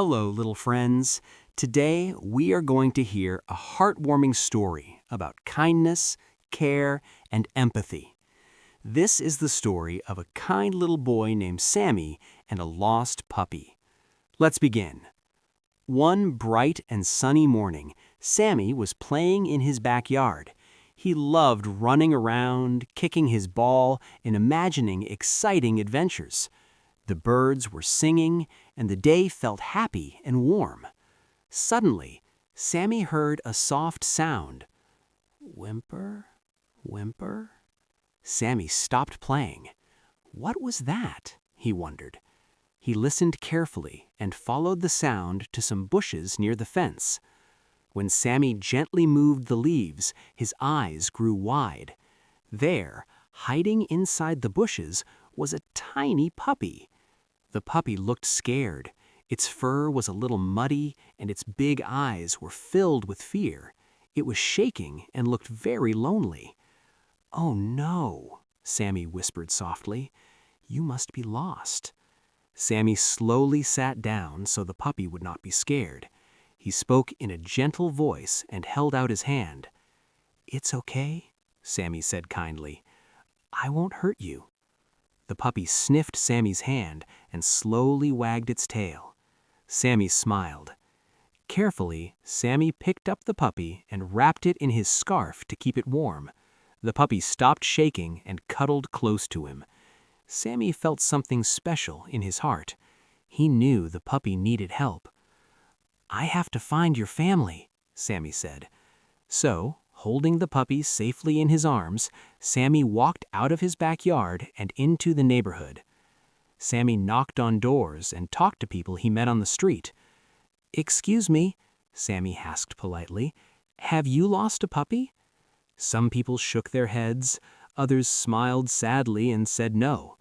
Hello, little friends. Today we are going to hear a heartwarming story about kindness, care, and empathy. This is the story of a kind little boy named Sammy and a lost puppy. Let's begin. One bright and sunny morning, Sammy was playing in his backyard. He loved running around, kicking his ball, and imagining exciting adventures. The birds were singing, and the day felt happy and warm. Suddenly, Sammy heard a soft sound. Whimper, whimper. Sammy stopped playing. What was that? He wondered. He listened carefully and followed the sound to some bushes near the fence. When Sammy gently moved the leaves, his eyes grew wide. There, hiding inside the bushes, was a tiny puppy. The puppy looked scared. Its fur was a little muddy, and its big eyes were filled with fear. It was shaking and looked very lonely. "Oh no," Sammy whispered softly. "You must be lost." Sammy slowly sat down so the puppy would not be scared. He spoke in a gentle voice and held out his hand. "It's okay," Sammy said kindly. "I won't hurt you." The puppy sniffed Sammy's hand and slowly wagged its tail. Sammy smiled. Carefully, Sammy picked up the puppy and wrapped it in his scarf to keep it warm. The puppy stopped shaking and cuddled close to him. Sammy felt something special in his heart. He knew the puppy needed help. "I have to find your family," Sammy said. So, holding the puppy safely in his arms, Sammy walked out of his backyard and into the neighborhood. Sammy knocked on doors and talked to people he met on the street. "Excuse me," Sammy asked politely, "have you lost a puppy?" Some people shook their heads, others smiled sadly and said no.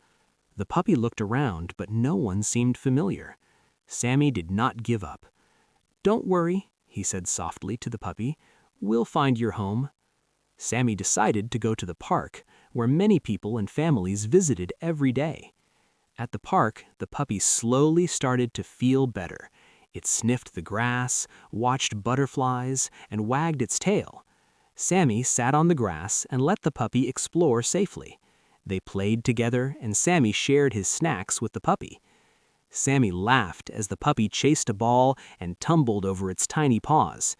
The puppy looked around, but no one seemed familiar. Sammy did not give up. "Don't worry," he said softly to the puppy. "We'll find your home." Sammy decided to go to the park, where many people and families visited every day. At the park, the puppy slowly started to feel better. It sniffed the grass, watched butterflies, and wagged its tail. Sammy sat on the grass and let the puppy explore safely. They played together, and Sammy shared his snacks with the puppy. Sammy laughed as the puppy chased a ball and tumbled over its tiny paws.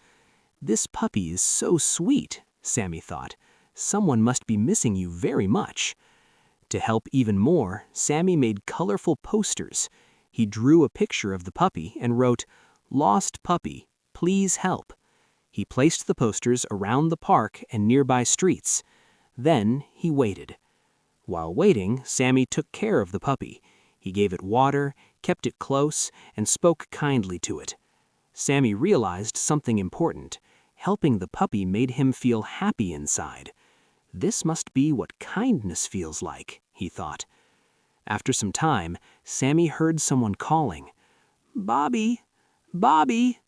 "This puppy is so sweet," Sammy thought. "Someone must be missing you very much." To help even more, Sammy made colorful posters. He drew a picture of the puppy and wrote, "Lost puppy, please help." He placed the posters around the park and nearby streets. Then he waited. While waiting, Sammy took care of the puppy. He gave it water, kept it close, and spoke kindly to it. Sammy realized something important. Helping the puppy made him feel happy inside. This must be what kindness feels like, he thought. After some time, Sammy heard someone calling, "Bobby, Bobby!"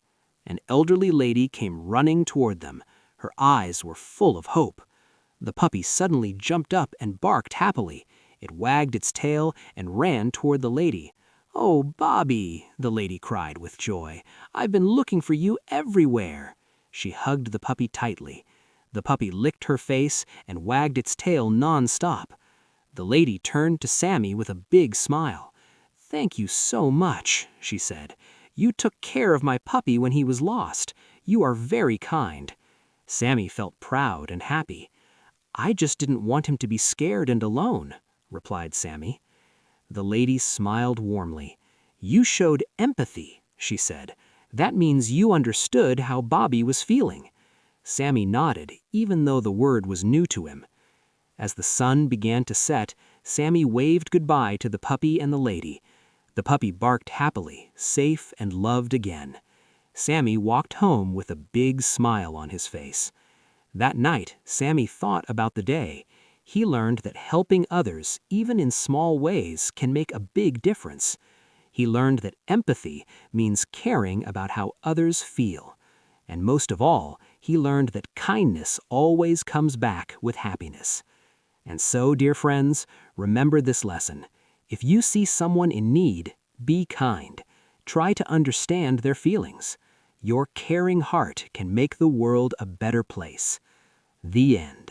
An elderly lady came running toward them. Her eyes were full of hope. The puppy suddenly jumped up and barked happily. It wagged its tail and ran toward the lady. "Oh, Bobby," the lady cried with joy. "I've been looking for you everywhere." She hugged the puppy tightly. The puppy licked her face and wagged its tail non-stop. The lady turned to Sammy with a big smile. "Thank you so much," she said. "You took care of my puppy when he was lost. You are very kind." Sammy felt proud and happy. "I just didn't want him to be scared and alone," replied Sammy. The lady smiled warmly. "You showed empathy," she said. "That means you understood how Bobby was feeling." Sammy nodded, even though the word was new to him. As the sun began to set, Sammy waved goodbye to the puppy and the lady. The puppy barked happily, safe and loved again. Sammy walked home with a big smile on his face. That night, Sammy thought about the day. He learned that helping others, even in small ways, can make a big difference. He learned that empathy means caring about how others feel. And most of all, he learned that kindness always comes back with happiness. And so, dear friends, remember this lesson. If you see someone in need, be kind. Try to understand their feelings. Your caring heart can make the world a better place. The end.